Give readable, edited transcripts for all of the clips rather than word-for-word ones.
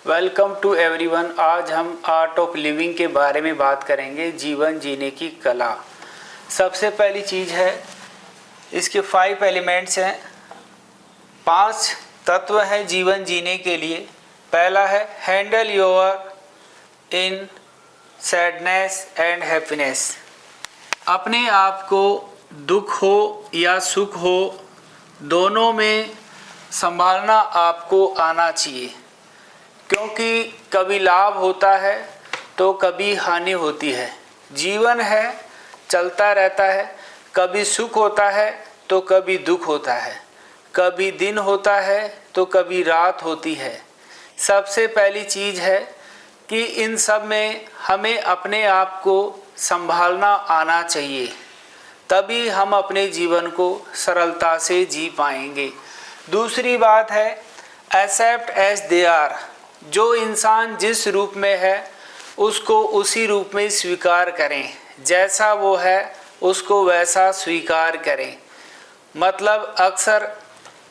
Welcome to everyone. आज हम art of living के बारे में बात करेंगे, जीवन जीने की कला। सबसे पहली चीज़ है, इसके 5 एलिमेंट्स हैं, 5 तत्व हैं जीवन जीने के लिए। पहला है handle your in sadness and happiness. अपने आप को दुख हो या सुख हो, दोनों में संभालना आपको आना चाहिए, क्योंकि कभी लाभ होता है तो कभी हानि होती है। जीवन है, चलता रहता है, कभी सुख होता है तो कभी दुख होता है, कभी दिन होता है तो कभी रात होती है। सबसे पहली चीज़ है कि इन सब में हमें अपने आप को संभालना आना चाहिए, तभी हम अपने जीवन को सरलता से जी पाएंगे। दूसरी बात है एक्सेप्ट एज दे आर। जो इंसान जिस रूप में है उसको उसी रूप में स्वीकार करें, जैसा वो है उसको वैसा स्वीकार करें। मतलब अक्सर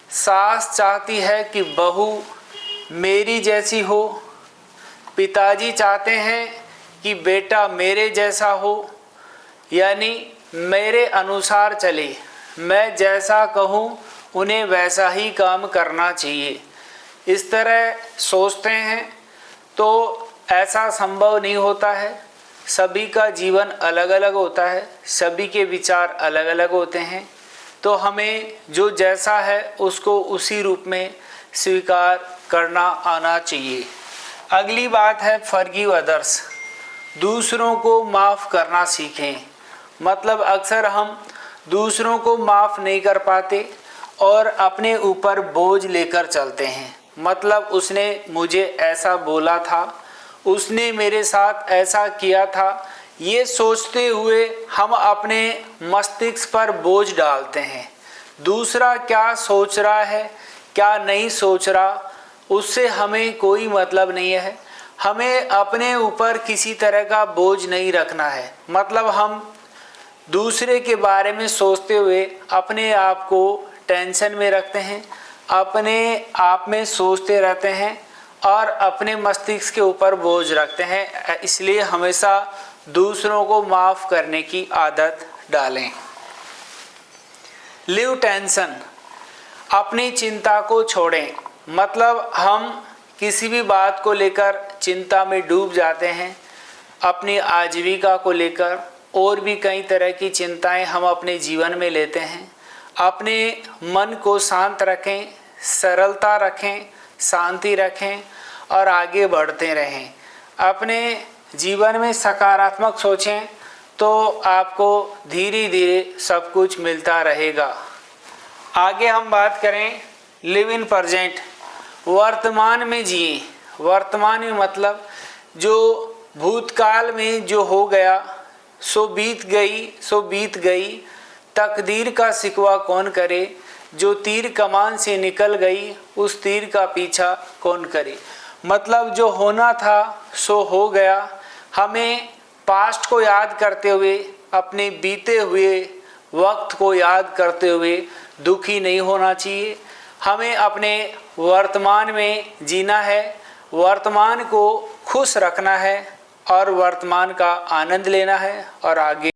सास चाहती है कि बहू मेरी जैसी हो, पिताजी चाहते हैं कि बेटा मेरे जैसा हो, यानी मेरे अनुसार चले, मैं जैसा कहूँ उन्हें वैसा ही काम करना चाहिए। इस तरह सोचते हैं तो ऐसा संभव नहीं होता है। सभी का जीवन अलग अलग होता है, सभी के विचार अलग अलग होते हैं, तो हमें जो जैसा है उसको उसी रूप में स्वीकार करना आना चाहिए। अगली बात है फॉरगिव अदर्स। दूसरों को माफ़ करना सीखें। मतलब अक्सर हम दूसरों को माफ़ नहीं कर पाते और अपने ऊपर बोझ लेकर चलते हैं। मतलब उसने मुझे ऐसा बोला था, उसने मेरे साथ ऐसा किया था, ये सोचते हुए हम अपने मस्तिष्क पर बोझ डालते हैं। दूसरा क्या सोच रहा है, क्या नहीं सोच रहा, उससे हमें कोई मतलब नहीं है। हमें अपने ऊपर किसी तरह का बोझ नहीं रखना है। मतलब हम दूसरे के बारे में सोचते हुए अपने आप को टेंशन में रखते हैं, अपने आप में सोचते रहते हैं और अपने मस्तिष्क के ऊपर बोझ रखते हैं। इसलिए हमेशा दूसरों को माफ़ करने की आदत डालें। लिव टेंशन, अपनी चिंता को छोड़ें। मतलब हम किसी भी बात को लेकर चिंता में डूब जाते हैं, अपनी आजीविका को लेकर और भी कई तरह की चिंताएं हम अपने जीवन में लेते हैं। अपने मन को शांत रखें, सरलता रखें, शांति रखें और आगे बढ़ते रहें। अपने जीवन में सकारात्मक सोचें तो आपको धीरे धीरे सब कुछ मिलता रहेगा। आगे हम बात करें लिव इन प्रेजेंट। वर्तमान में जिए। वर्तमान में मतलब जो भूतकाल में जो हो गया सो बीत गई, तकदीर का शिकवा कौन करे, जो तीर कमान से निकल गई उस तीर का पीछा कौन करे। मतलब जो होना था सो हो गया। हमें पास्ट को याद करते हुए, अपने बीते हुए वक्त को याद करते हुए दुखी नहीं होना चाहिए। हमें अपने वर्तमान में जीना है, वर्तमान को खुश रखना है और वर्तमान का आनंद लेना है और आगे